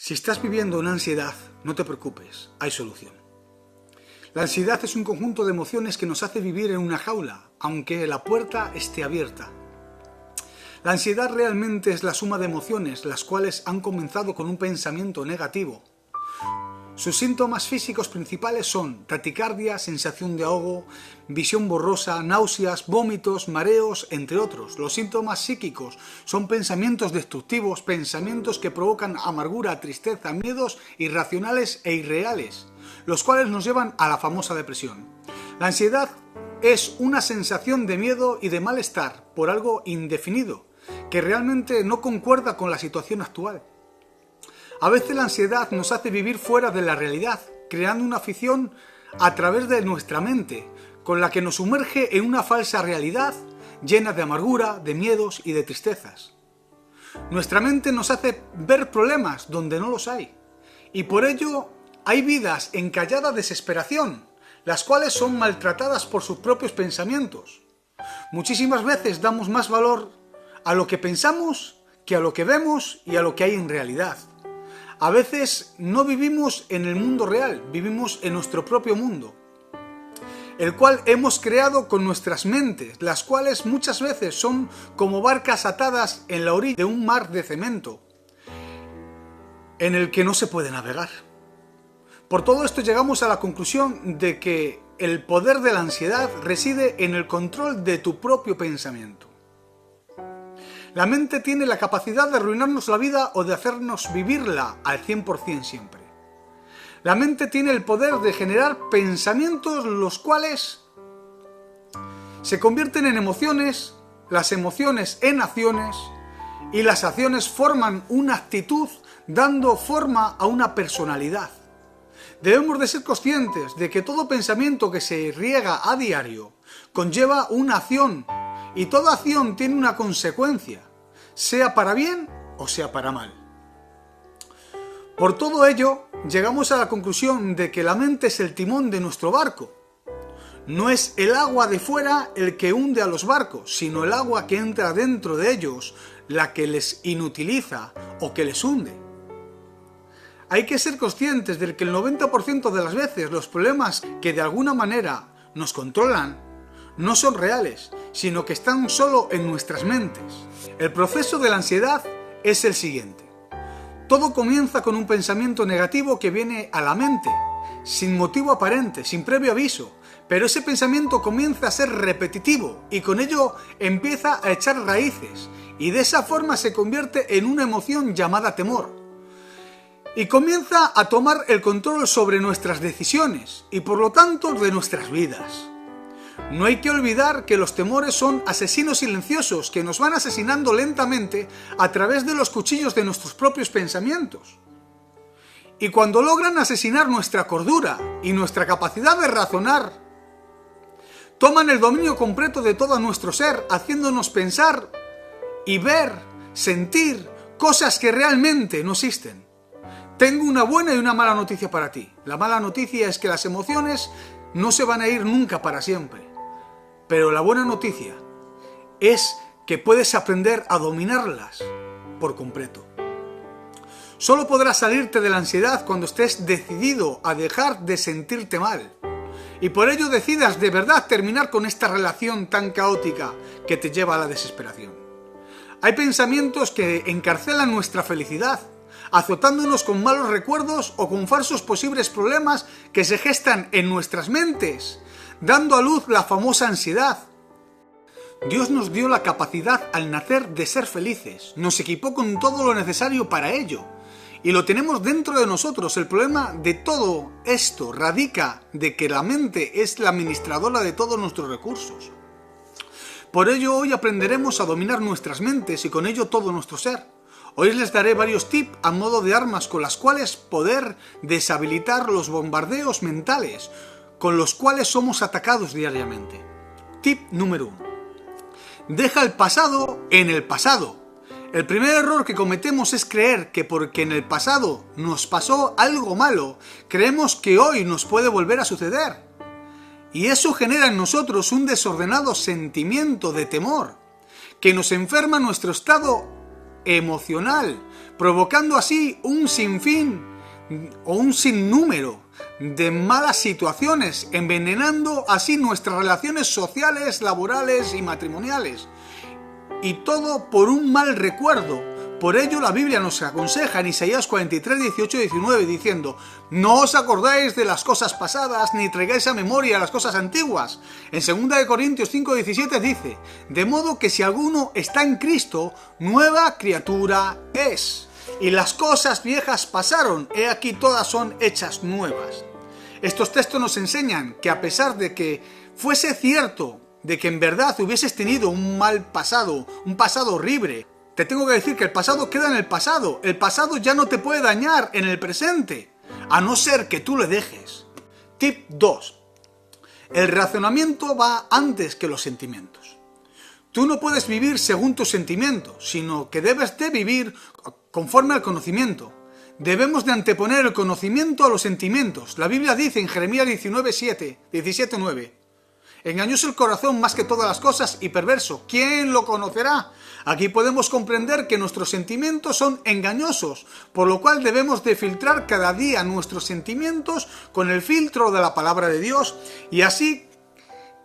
Si estás viviendo una ansiedad, no te preocupes, hay solución. La ansiedad es un conjunto de emociones que nos hace vivir en una jaula, aunque la puerta esté abierta. La ansiedad realmente es la suma de emociones, las cuales han comenzado con un pensamiento negativo. Sus síntomas físicos principales son taquicardia, sensación de ahogo, visión borrosa, náuseas, vómitos, mareos, entre otros. Los síntomas psíquicos son pensamientos destructivos, pensamientos que provocan amargura, tristeza, miedos irracionales e irreales, los cuales nos llevan a la famosa depresión. La ansiedad es una sensación de miedo y de malestar por algo indefinido, que realmente no concuerda con la situación actual. A veces la ansiedad nos hace vivir fuera de la realidad, creando una ficción a través de nuestra mente, con la que nos sumerge en una falsa realidad llena de amargura, de miedos y de tristezas. Nuestra mente nos hace ver problemas donde no los hay, y por ello hay vidas en callada desesperación, las cuales son maltratadas por sus propios pensamientos. Muchísimas veces damos más valor a lo que pensamos que a lo que vemos y a lo que hay en realidad. A veces no vivimos en el mundo real, vivimos en nuestro propio mundo, el cual hemos creado con nuestras mentes, las cuales muchas veces son como barcas atadas en la orilla de un mar de cemento, en el que no se puede navegar. Por todo esto llegamos a la conclusión de que el poder de la ansiedad reside en el control de tu propio pensamiento. La mente tiene la capacidad de arruinarnos la vida o de hacernos vivirla al 100% siempre. La mente tiene el poder de generar pensamientos los cuales se convierten en emociones, las emociones en acciones y las acciones forman una actitud dando forma a una personalidad. Debemos de ser conscientes de que todo pensamiento que se riega a diario conlleva una acción y toda acción tiene una consecuencia, sea para bien o sea para mal. Por todo ello, llegamos a la conclusión de que la mente es el timón de nuestro barco. No es el agua de fuera el que hunde a los barcos, sino el agua que entra dentro de ellos, la que les inutiliza o que les hunde. Hay que ser conscientes de que el 90% de las veces los problemas que de alguna manera nos controlan no son reales, sino que están solo en nuestras mentes. El proceso de la ansiedad es el siguiente. Todo comienza con un pensamiento negativo que viene a la mente, sin motivo aparente, sin previo aviso, pero ese pensamiento comienza a ser repetitivo y con ello empieza a echar raíces y de esa forma se convierte en una emoción llamada temor. Y comienza a tomar el control sobre nuestras decisiones y por lo tanto de nuestras vidas. No hay que olvidar que los temores son asesinos silenciosos que nos van asesinando lentamente a través de los cuchillos de nuestros propios pensamientos. Y cuando logran asesinar nuestra cordura y nuestra capacidad de razonar, toman el dominio completo de todo nuestro ser, haciéndonos pensar y ver, sentir cosas que realmente no existen. Tengo una buena y una mala noticia para ti. La mala noticia es que las emociones no se van a ir nunca para siempre. Pero la buena noticia es que puedes aprender a dominarlas por completo. Solo podrás salirte de la ansiedad cuando estés decidido a dejar de sentirte mal. Y por ello decidas de verdad terminar con esta relación tan caótica que te lleva a la desesperación. Hay pensamientos que encarcelan nuestra felicidad, azotándonos con malos recuerdos o con falsos posibles problemas que se gestan en nuestras mentes, dando a luz la famosa ansiedad. Dios nos dio la capacidad al nacer de ser felices, nos equipó con todo lo necesario para ello, y lo tenemos dentro de nosotros. El problema de todo esto radica de que la mente es la administradora de todos nuestros recursos. Por ello hoy aprenderemos a dominar nuestras mentes y con ello todo nuestro ser. Hoy les daré varios tips a modo de armas con las cuales poder deshabilitar los bombardeos mentales con los cuales somos atacados diariamente. Tip número 1. Deja el pasado en el pasado. El primer error que cometemos es creer que porque en el pasado nos pasó algo malo, creemos que hoy nos puede volver a suceder. Y eso genera en nosotros un desordenado sentimiento de temor, que nos enferma nuestro estado emocional, provocando así un sinfín o un sinnúmero de malas situaciones, envenenando así nuestras relaciones sociales, laborales y matrimoniales. Y todo por un mal recuerdo. Por ello la Biblia nos aconseja en Isaías 43, 18 y 19 diciendo: no os acordáis de las cosas pasadas, ni traigáis a memoria las cosas antiguas. En 2 Corintios 5, 17 dice: de modo que si alguno está en Cristo, nueva criatura es. Y las cosas viejas pasaron, he aquí todas son hechas nuevas. Estos textos nos enseñan que a pesar de que fuese cierto de que en verdad hubieses tenido un mal pasado, un pasado horrible, te tengo que decir que el pasado queda en el pasado. El pasado ya no te puede dañar en el presente, a no ser que tú le dejes. Tip 2. El razonamiento va antes que los sentimientos. Tú no puedes vivir según tus sentimientos, sino que debes de vivir conforme al conocimiento. Debemos de anteponer el conocimiento a los sentimientos. La Biblia dice en Jeremías 17:9: engañoso el corazón más que todas las cosas y perverso, ¿quién lo conocerá? Aquí podemos comprender que nuestros sentimientos son engañosos, por lo cual debemos de filtrar cada día nuestros sentimientos con el filtro de la palabra de Dios y así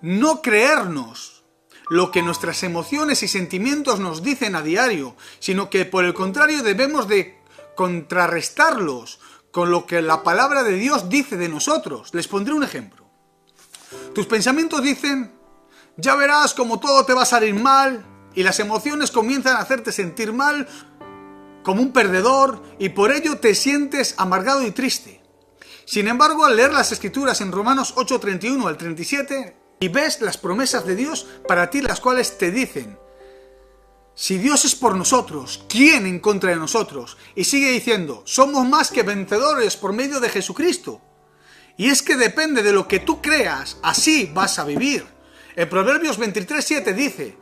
no creernos lo que nuestras emociones y sentimientos nos dicen a diario, sino que por el contrario debemos de contrarrestarlos con lo que la palabra de Dios dice de nosotros. Les pondré un ejemplo. Tus pensamientos dicen: ya verás como todo te va a salir mal, y las emociones comienzan a hacerte sentir mal, como un perdedor, y por ello te sientes amargado y triste. Sin embargo, al leer las Escrituras en Romanos 8:31 al 37, y ves las promesas de Dios para ti, las cuales te dicen: si Dios es por nosotros, ¿quién en contra de nosotros? Y sigue diciendo: somos más que vencedores por medio de Jesucristo. Y es que depende de lo que tú creas, así vas a vivir. En Proverbios 23:7 dice: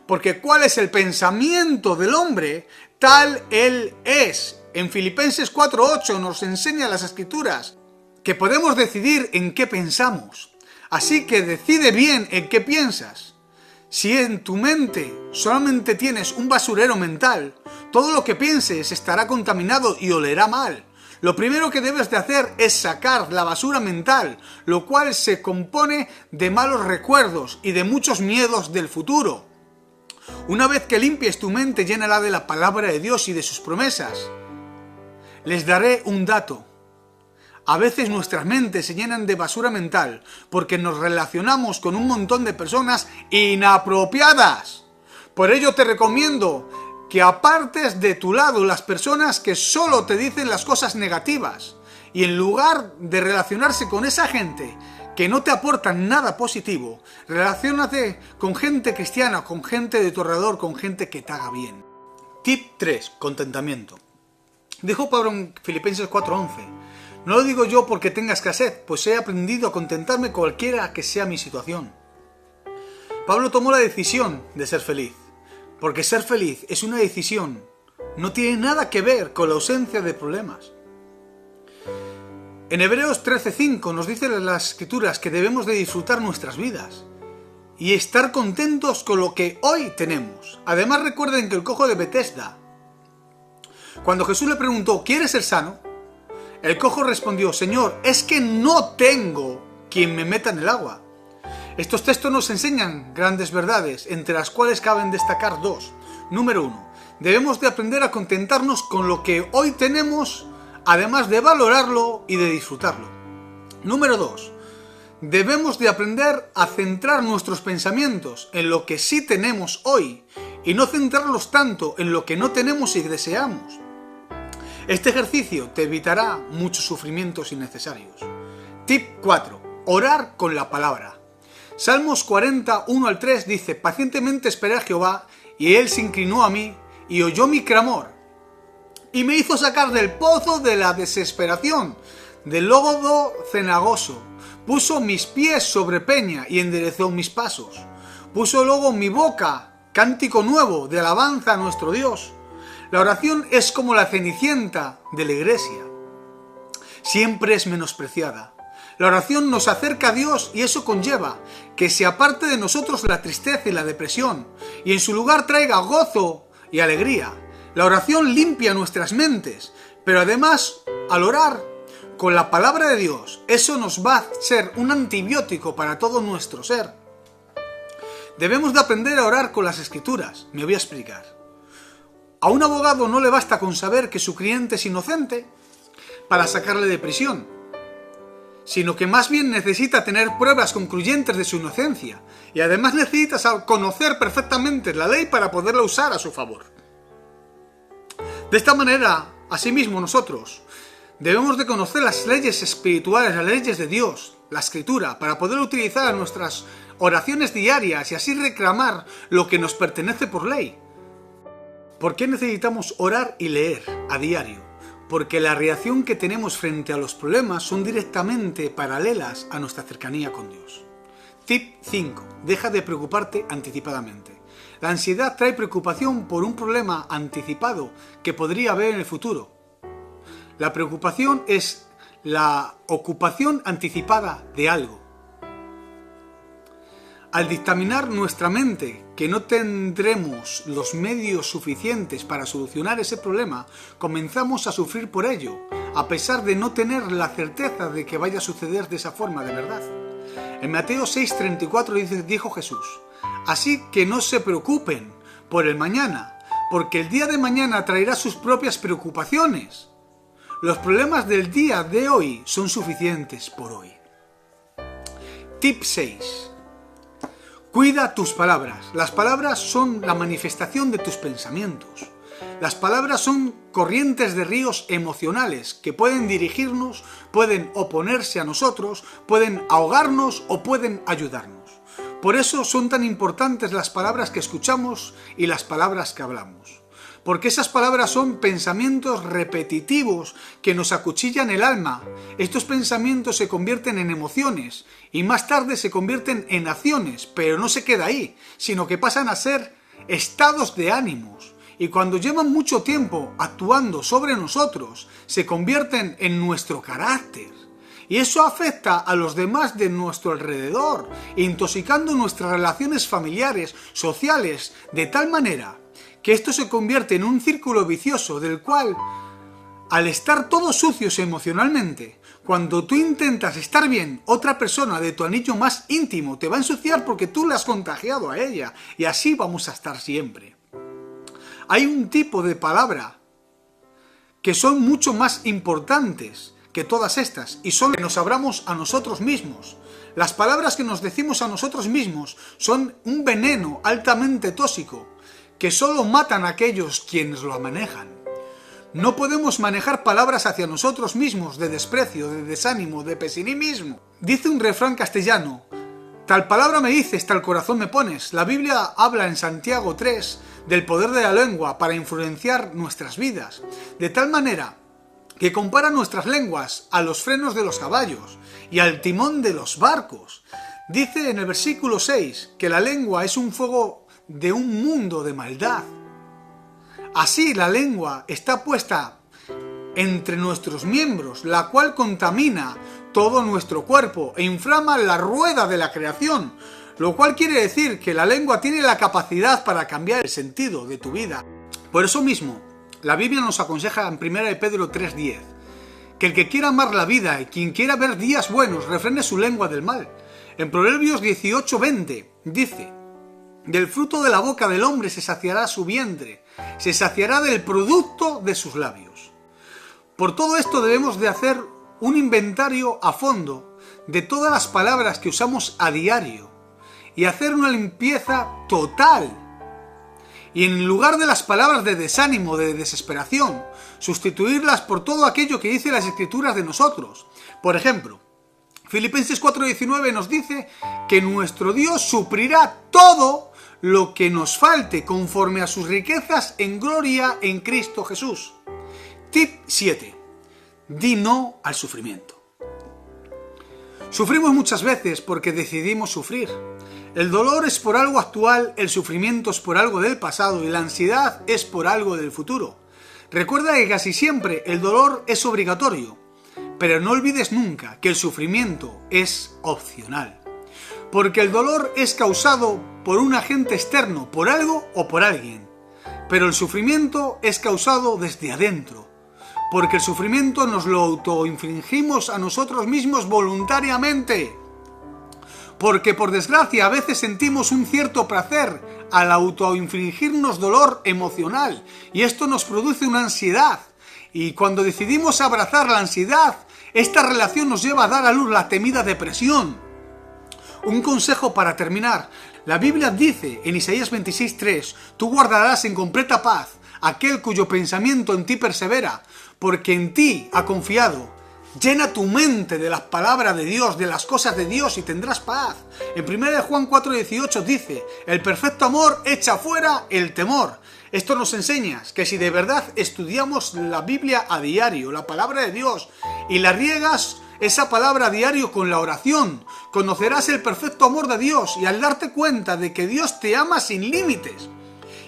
porque cuál es el pensamiento del hombre, tal él es. En Filipenses 4:8 nos enseña las Escrituras que podemos decidir en qué pensamos. Así que decide bien en qué piensas. Si en tu mente solamente tienes un basurero mental, todo lo que pienses estará contaminado y olerá mal. Lo primero que debes de hacer es sacar la basura mental, lo cual se compone de malos recuerdos y de muchos miedos del futuro. Una vez que limpies tu mente, llénala de la palabra de Dios y de sus promesas. Les daré un dato. A veces nuestras mentes se llenan de basura mental porque nos relacionamos con un montón de personas inapropiadas. Por ello te recomiendo que apartes de tu lado las personas que solo te dicen las cosas negativas y en lugar de relacionarse con esa gente que no te aportan nada positivo, relaciónate con gente cristiana, con gente de tu alrededor, con gente que te haga bien. Tip 3. Contentamiento. Dijo Pablo en Filipenses 4:11: no lo digo yo porque tenga escasez, pues he aprendido a contentarme cualquiera que sea mi situación. Pablo tomó la decisión de ser feliz, porque ser feliz es una decisión, no tiene nada que ver con la ausencia de problemas. En Hebreos 13:5 nos dicen las Escrituras que debemos de disfrutar nuestras vidas y estar contentos con lo que hoy tenemos. Además, recuerden que el cojo de Betesda, cuando Jesús le preguntó: ¿quieres ser sano?, el cojo respondió: Señor, es que no tengo quien me meta en el agua. Estos textos nos enseñan grandes verdades, entre las cuales caben destacar dos. Número 1. Debemos de aprender a contentarnos con lo que hoy tenemos, además de valorarlo y de disfrutarlo. Número 2. Debemos de aprender a centrar nuestros pensamientos en lo que sí tenemos hoy y no centrarlos tanto en lo que no tenemos y deseamos. Este ejercicio te evitará muchos sufrimientos innecesarios. Tip 4. Orar con la palabra. Salmos 40, 1 al 3 dice: pacientemente esperé a Jehová, y él se inclinó a mí, y oyó mi clamor, y me hizo sacar del pozo de la desesperación, del lodo cenagoso. Puso mis pies sobre peña, y enderezó mis pasos. Puso luego en mi boca cántico nuevo de alabanza a nuestro Dios. La oración es como la cenicienta de la iglesia. Siempre es menospreciada. La oración nos acerca a Dios y eso conlleva que se aparte de nosotros la tristeza y la depresión y en su lugar traiga gozo y alegría. La oración limpia nuestras mentes, pero además, al orar con la palabra de Dios, eso nos va a ser un antibiótico para todo nuestro ser. Debemos de aprender a orar con las Escrituras. Me voy a explicar. A un abogado no le basta con saber que su cliente es inocente para sacarle de prisión, sino que más bien necesita tener pruebas concluyentes de su inocencia, y además necesita conocer perfectamente la ley para poderla usar a su favor. De esta manera, asimismo nosotros debemos de conocer las leyes espirituales, las leyes de Dios, la Escritura, para poder utilizar en nuestras oraciones diarias y así reclamar lo que nos pertenece por ley. ¿Por qué necesitamos orar y leer a diario? Porque la reacción que tenemos frente a los problemas son directamente paralelas a nuestra cercanía con Dios. Tip 5. Deja de preocuparte anticipadamente. La ansiedad trae preocupación por un problema anticipado que podría haber en el futuro. La preocupación es la ocupación anticipada de algo. Al dictaminar nuestra mente que no tendremos los medios suficientes para solucionar ese problema, comenzamos a sufrir por ello, a pesar de no tener la certeza de que vaya a suceder de esa forma de verdad. En Mateo 6:34 dijo Jesús: así que no se preocupen por el mañana, porque el día de mañana traerá sus propias preocupaciones. Los problemas del día de hoy son suficientes por hoy. Tip 6. Cuida tus palabras. Las palabras son la manifestación de tus pensamientos. Las palabras son corrientes de ríos emocionales que pueden dirigirnos, pueden oponerse a nosotros, pueden ahogarnos o pueden ayudarnos. Por eso son tan importantes las palabras que escuchamos y las palabras que hablamos. Porque esas palabras son pensamientos repetitivos que nos acuchillan el alma. Estos pensamientos se convierten en emociones y más tarde se convierten en acciones, pero no se queda ahí, sino que pasan a ser estados de ánimos. Y cuando llevan mucho tiempo actuando sobre nosotros, se convierten en nuestro carácter. Y eso afecta a los demás de nuestro alrededor, intoxicando nuestras relaciones familiares, sociales, de tal manera que esto se convierte en un círculo vicioso del cual, al estar todos sucios emocionalmente, cuando tú intentas estar bien, otra persona de tu anillo más íntimo te va a ensuciar porque tú le has contagiado a ella, y así vamos a estar siempre. Hay un tipo de palabra que son mucho más importantes que todas estas, y son que nos hablamos a nosotros mismos. Las palabras que nos decimos a nosotros mismos son un veneno altamente tóxico, que solo matan a aquellos quienes lo manejan. No podemos manejar palabras hacia nosotros mismos de desprecio, de desánimo, de pesimismo. Dice un refrán castellano: tal palabra me dices, tal corazón me pones. La Biblia habla en Santiago 3 del poder de la lengua para influenciar nuestras vidas, de tal manera que compara nuestras lenguas a los frenos de los caballos y al timón de los barcos. Dice en el versículo 6 que la lengua es un fuego de un mundo de maldad. Así la lengua está puesta entre nuestros miembros, la cual contamina todo nuestro cuerpo e inflama la rueda de la creación, lo cual quiere decir que la lengua tiene la capacidad para cambiar el sentido de tu vida. Por eso mismo, la Biblia nos aconseja en 1 Pedro 3:10 que el que quiera amar la vida y quien quiera ver días buenos refrene su lengua del mal. En Proverbios 18:20 dice: del fruto de la boca del hombre se saciará su vientre, se saciará del producto de sus labios. Por todo esto debemos de hacer un inventario a fondo de todas las palabras que usamos a diario y hacer una limpieza total. Y en lugar de las palabras de desánimo, de desesperación, sustituirlas por todo aquello que dice las Escrituras de nosotros. Por ejemplo, Filipenses 4:19 nos dice que nuestro Dios suplirá todo lo que nos falte conforme a sus riquezas en gloria en Cristo Jesús. Tip 7. Di no al sufrimiento. Sufrimos muchas veces porque decidimos sufrir. El dolor es por algo actual, el sufrimiento es por algo del pasado y la ansiedad es por algo del futuro. Recuerda que casi siempre el dolor es obligatorio, pero no olvides nunca que el sufrimiento es opcional. Porque el dolor es causado por un agente externo, por algo o por alguien. pero el sufrimiento es causado desde adentro, porque el sufrimiento nos lo autoinfligimos a nosotros mismos voluntariamente. Porque por desgracia a veces sentimos un cierto placer al autoinfligirnos dolor emocional y esto nos produce una ansiedad. Y cuando decidimos abrazar la ansiedad, esta relación nos lleva a dar a luz la temida depresión. Un consejo para terminar. La Biblia dice en Isaías 26:3, tú guardarás en completa paz aquel cuyo pensamiento en ti persevera, porque en ti ha confiado. Llena tu mente de las palabras de Dios, de las cosas de Dios y tendrás paz. En 1 Juan 4:18 dice, el perfecto amor echa fuera el temor. Esto nos enseña que si de verdad estudiamos la Biblia a diario, la palabra de Dios, y la riegas esa palabra a diario con la oración, conocerás el perfecto amor de Dios y al darte cuenta de que Dios te ama sin límites.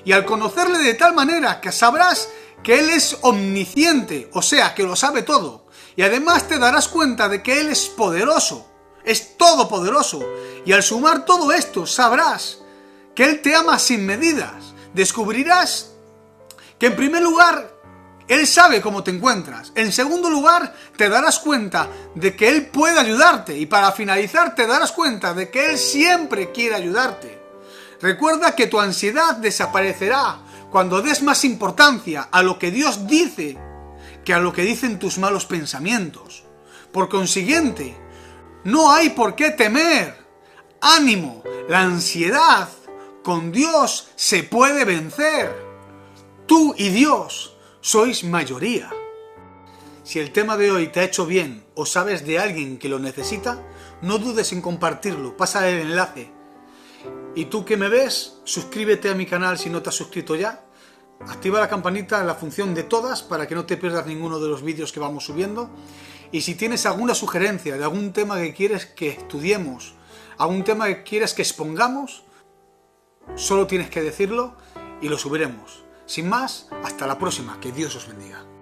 Y al conocerle de tal manera que sabrás que Él es omnisciente, o sea, que lo sabe todo. Y además te darás cuenta de que Él es poderoso, es todopoderoso. Y al sumar todo esto sabrás que Él te ama sin medidas. Descubrirás que en primer lugar Él sabe cómo te encuentras. En segundo lugar te darás cuenta de que Él puede ayudarte. Y para finalizar te darás cuenta de que Él siempre quiere ayudarte. Recuerda que tu ansiedad desaparecerá cuando des más importancia a lo que Dios dice que a lo que dicen tus malos pensamientos. Por consiguiente, no hay por qué temer. ¡Ánimo! La ansiedad con Dios se puede vencer. Tú y Dios sois mayoría. Si el tema de hoy te ha hecho bien o sabes de alguien que lo necesita, no dudes en compartirlo, pasa el enlace. Y tú que me ves, suscríbete a mi canal si no te has suscrito ya. Activa la campanita en la función de todas para que no te pierdas ninguno de los vídeos que vamos subiendo. Y si tienes alguna sugerencia de algún tema que quieres que estudiemos, algún tema que quieres que expongamos, solo tienes que decirlo y lo subiremos. Sin más, hasta la próxima. Que Dios os bendiga.